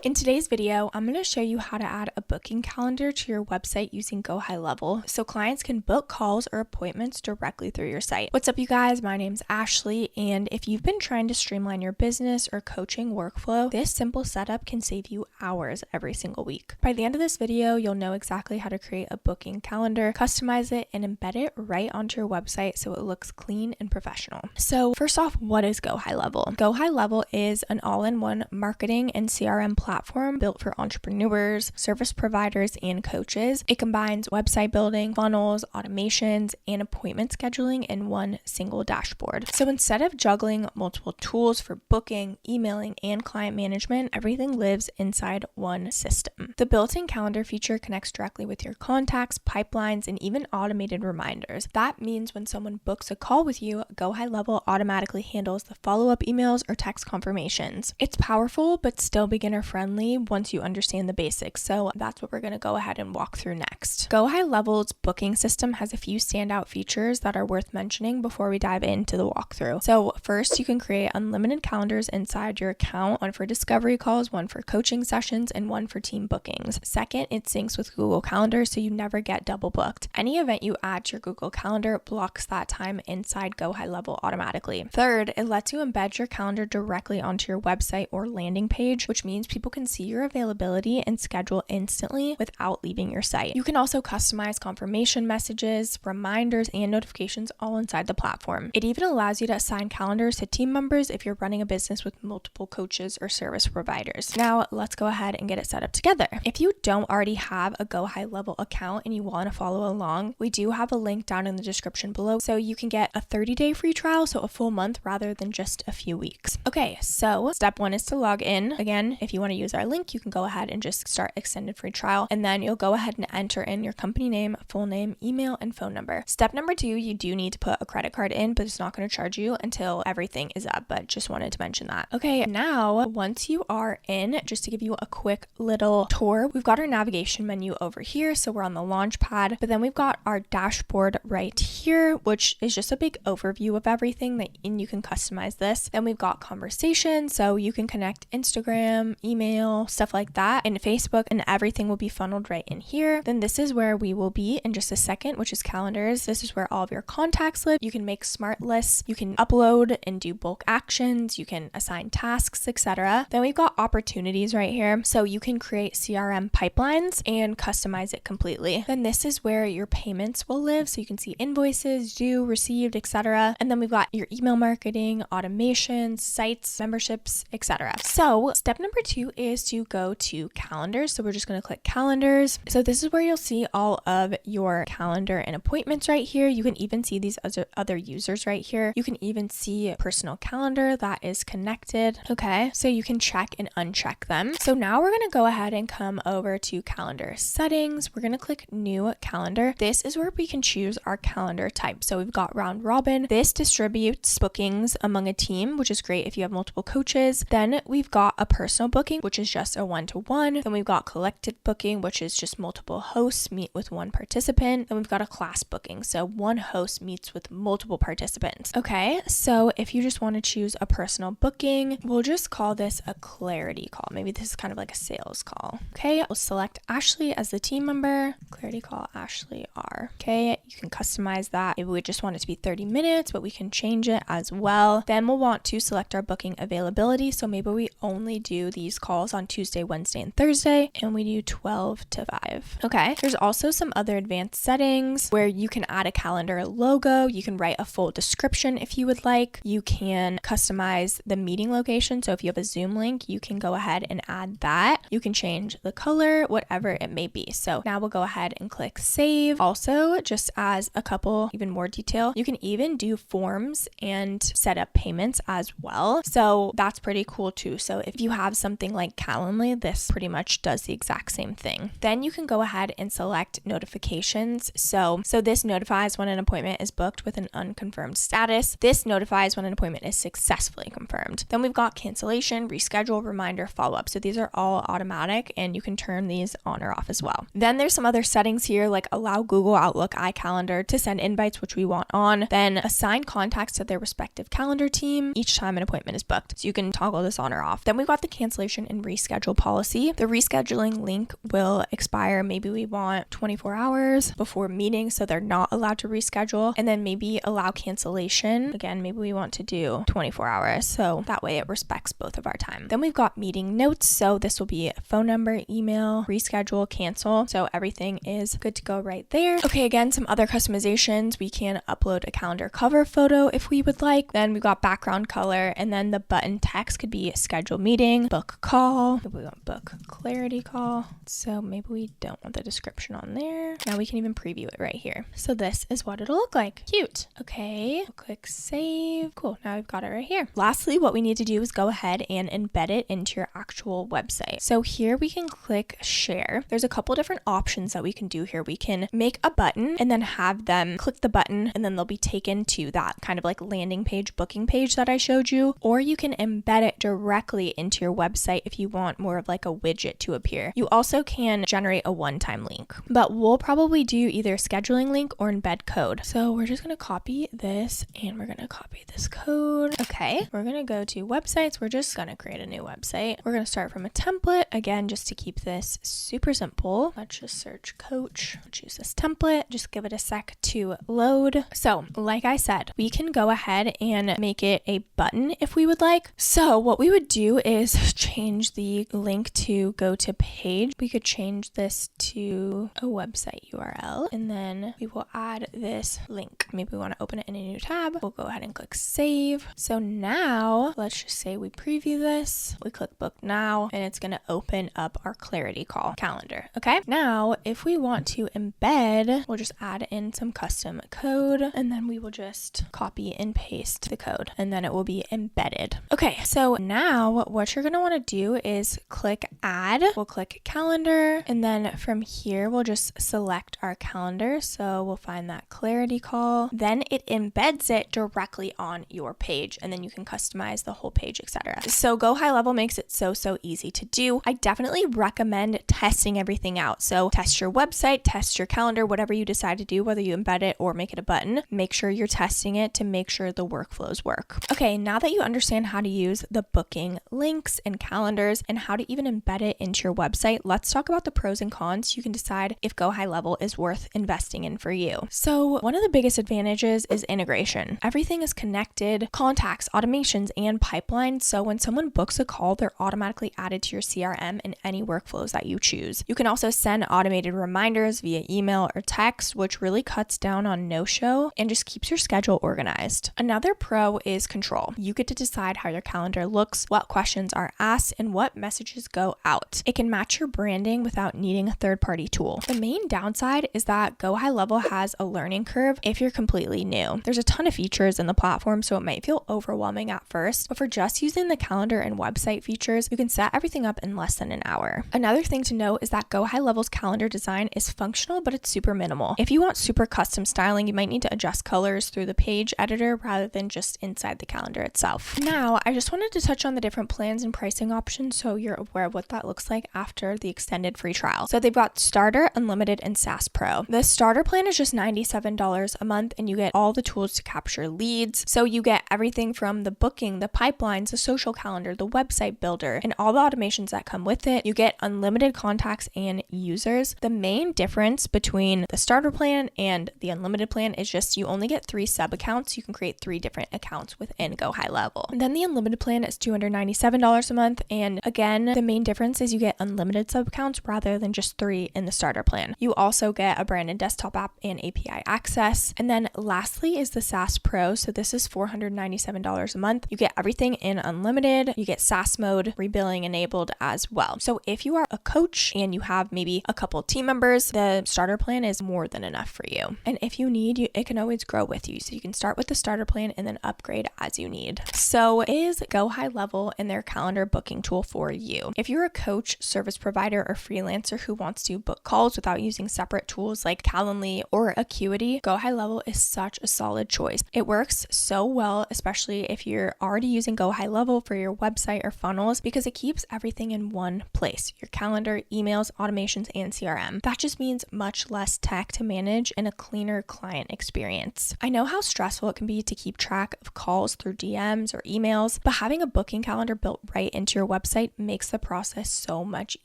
In today's video, I'm going to show you how to add a booking calendar to your website using GoHighLevel so clients can book calls or appointments directly through your site. What's up, you guys? My name's Ashley, and if you've been trying to streamline your business or coaching workflow, this simple setup can save you hours every single week. By the end of this video, you'll know exactly how to create a booking calendar, customize it, and embed it right onto your website so it looks clean and professional. So first off, what is GoHighLevel? GoHighLevel is an all-in-one marketing and CRM platform built for entrepreneurs, service providers, and coaches. It combines website building, funnels, automations, and appointment scheduling in one single dashboard. So instead of juggling multiple tools for booking, emailing, and client management, everything lives inside one system. The built-in calendar feature connects directly with your contacts, pipelines, and even automated reminders. That means when someone books a call with you, GoHighLevel automatically handles the follow-up emails or text confirmations. It's powerful, but still beginner-friendly once you understand the basics, so that's what we're going to go ahead and walk through next. GoHighLevel's booking system has a few standout features that are worth mentioning before we dive into the walkthrough. So first, you can create unlimited calendars inside your account, one for discovery calls, one for coaching sessions, and one for team bookings. Second, it syncs with Google Calendar so you never get double booked. Any event you add to your Google Calendar blocks that time inside GoHighLevel automatically. Third, it lets you embed your calendar directly onto your website or landing page, which means people can see your availability and schedule instantly without leaving your site. You can also customize confirmation messages, reminders, and notifications all inside the platform. It even allows you to assign calendars to team members if you're running a business with multiple coaches or service providers. Now, let's go ahead and get it set up together. If you don't already have a GoHighLevel account and you want to follow along, we do have a link down in the description below so you can get a 30-day free trial, so a full month rather than just a few weeks. Okay, so step one is to log in. Again, if you want to use our link, you can go ahead and just start extended free trial, and then you'll go ahead and enter in your company name, full name, email, and phone number. Step number two, you do need to put a credit card in, but it's not going to charge you until everything is up, but just wanted to mention that. Okay, now once you are in, just to give you a quick little tour, we've got our navigation menu over here, so we're on the launch pad, but then we've got our dashboard right here, which is just a big overview of everything and you can customize this. Then we've got conversation, so you can connect Instagram, email, stuff like that, and Facebook, and everything will be funneled right in here. Then this is where we will be in just a second, which is calendars. This is where all of your contacts live. You can make smart lists, you can upload and do bulk actions, you can assign tasks, etc. Then we've got opportunities right here, so you can create CRM pipelines and customize it completely. Then this is where your payments will live, so you can see invoices, due, received, etc. And then we've got your email marketing, automations, sites, memberships, etc. So step number two is to go to calendars. So we're just going to click calendars. So this is where you'll see all of your calendar and appointments right here. You can even see these other users right here. You can even see personal calendar that is connected. Okay, so you can check and uncheck them. So now we're going to go ahead and come over to calendar settings. We're going to click new calendar. This is where we can choose our calendar type. So we've got round robin. This distributes bookings among a team, which is great if you have multiple coaches. Then we've got a personal booking, which is just a one-to-one. Then we've got collective booking, which is just multiple hosts meet with one participant. Then we've got a class booking. So one host meets with multiple participants. Okay, so if you just want to choose a personal booking, we'll just call this a clarity call. Maybe this is kind of like a sales call. Okay, we'll select Ashley as the team member. Clarity call Ashley R. Okay, you can customize that. Maybe we just want it to be 30 minutes, but we can change it as well. Then we'll want to select our booking availability. So maybe we only do these calls on Tuesday, Wednesday, and Thursday, and we do 12 to 5. Okay, there's also some other advanced settings where you can add a calendar logo. You can write a full description if you would like. You can customize the meeting location. So if you have a Zoom link, you can go ahead and add that. You can change the color, whatever it may be. So now we'll go ahead and click save. Also, just as a couple even more detail, you can even do forms and set up payments as well. So that's pretty cool too. So if you have something like Calendly, this pretty much does the exact same thing. Then you can go ahead and select notifications. So this notifies when an appointment is booked with an unconfirmed status. This notifies when an appointment is successfully confirmed. Then we've got cancellation, reschedule, reminder, follow-up. So these are all automatic and you can turn these on or off as well. Then there's some other settings here like allow Google Outlook, iCalendar, calendar to send invites, which we want on, then assign contacts to their respective calendar team each time an appointment is booked. So you can toggle this on or off. Then we've got the cancellation and reschedule policy. The rescheduling link will expire. Maybe we want 24 hours before meeting, so they're not allowed to reschedule. And then maybe allow cancellation. Again, maybe we want to do 24 hours. So that way it respects both of our time. Then we've got meeting notes. So this will be phone number, email, reschedule, cancel. So everything is good to go right there. Okay, again, some other customizations. We can upload a calendar cover photo if we would like. Then we've got background color, and then the button text could be schedule meeting, book call. Maybe we want book clarity call. So maybe we don't want the description on there. Now we can even preview it right here. So this is what it'll look like. Cute. Okay, we'll click save. Cool, now we've got it right here. Lastly, what we need to do is go ahead and embed it into your actual website. So here we can click share. There's a couple different options that we can do here. We can make a button and then have them click the button, and then they'll be taken to that kind of like landing page, booking page that I showed you. Or you can embed it directly into your website if you want more of like a widget to appear. You also can generate a one-time link, but we'll probably do either scheduling link or embed code. So we're just going to copy this and we're going to copy this code. Okay, we're going to go to websites. We're just going to create a new website. We're going to start from a template again, just to keep this super simple. Let's just search coach. Let's use this template. Just give it a sec to load. So like I said, we can go ahead and make it a button if we would like. So what we would do is change the link to go to page. We could change this to a website URL, and then we will add this link. Maybe we want to open it in a new tab. We'll go ahead and click save. So now let's just say we preview this. We click book now, and it's going to open up our clarity call calendar. Okay. Now, if we want to embed, we'll just add in some custom code, and then we will just copy and paste the code, and then it will be embedded. Okay. So now what you're going to want to do is click add. We'll click calendar, and then from here, we'll just select our calendar. So we'll find that clarity call. Then it embeds it directly on your page, and then you can customize the whole page, etc. So GoHighLevel makes it so easy to do. I definitely recommend testing everything out. So test your website, test your calendar, whatever you decide to do, whether you embed it or make it a button, make sure you're testing it to make sure the workflows work. Okay, now that you understand how to use the booking links and calendars and how to even embed it into your website, let's talk about the pros and cons so you can decide if GoHighLevel is worth investing in for you. So one of the biggest advantages is integration. Everything is connected, contacts, automations, and pipelines. So when someone books a call, they're automatically added to your CRM and any workflows that you choose. You can also send automated reminders via email or text, which really cuts down on no-show and just keeps your schedule organized. Another pro is control. You get to decide how your calendar looks, what questions are asked, and what messages go out. It can match your branding without needing a third-party tool. The main downside is that GoHighLevel has a learning curve if you're completely new. There's a ton of features in the platform, so it might feel overwhelming at first, but for just using the calendar and website features, you can set everything up in less than an hour. Another thing to note is that GoHighLevel's calendar design is functional, but it's super minimal. If you want super custom styling, you might need to adjust colors through the page editor rather than just inside the calendar itself. Now, I just wanted to touch on the different plans and pricing options so you're aware of what that looks like after the extended free trial. So they've got Starter, Unlimited, and SaaS Pro. The Starter plan is just $97 a month, and you get all the tools to capture leads. So you get everything from the booking, the pipelines, the social calendar, the website builder, and all the automations that come with it. You get unlimited contacts and users. The main difference between the starter plan and the unlimited plan is just you only get 3 sub accounts. You can create 3 different accounts within GoHighLevel. And then the unlimited plan is $297 a month. And again, the main difference is you get unlimited sub accounts rather than just 3 in the starter plan. You also get a branded desktop app and API access. And then lastly is the SaaS Pro. So this is $497 a month. You get everything in unlimited. You get SaaS mode, rebilling enabled as well. So if you are a coach and you have maybe a couple team members, the starter plan is more than enough for you. And if you need, it can always grow with you. So you can start with the starter plan and then upgrade as you need. So is GoHighLevel and their calendar booking tool for you? If you're a coach, service provider, or freelancer who wants to book calls without using separate tools like Calendly or Acuity, GoHighLevel is such a solid choice. It works so well, especially if you're already using GoHighLevel for your website or funnels, because it keeps everything in one place: your calendar, emails, automations, and CRM. That just means much less tech to manage and a cleaner client experience. I know how stressful it can be to keep track of calls through DMs or emails, but having a booking calendar built right into your website makes the process so much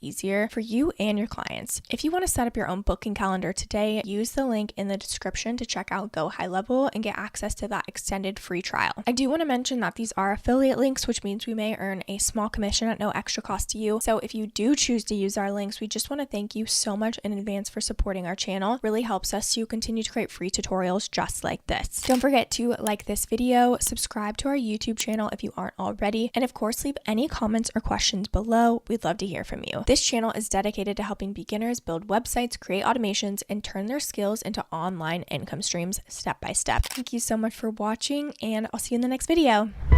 easier for you and your clients. If you want to set up your own booking calendar today, use the link in the description to check out GoHighLevel and get access to that extended free trial. I do want to mention that these are affiliate links, which means we may earn a small commission at no extra cost to you. So if you do choose to use our links, we just want to thank you so much in advance for supporting our channel. It really helps us to continue to create free tutorials just like this. Don't forget to like this video, subscribe to our YouTube channel if you aren't already, and of course leave any comments or questions below. We'd love to hear from you. This channel is dedicated to helping beginners build websites, create automations, and turn their skills into online income streams step by step. Thank you so much for watching, and I'll see you in the next video.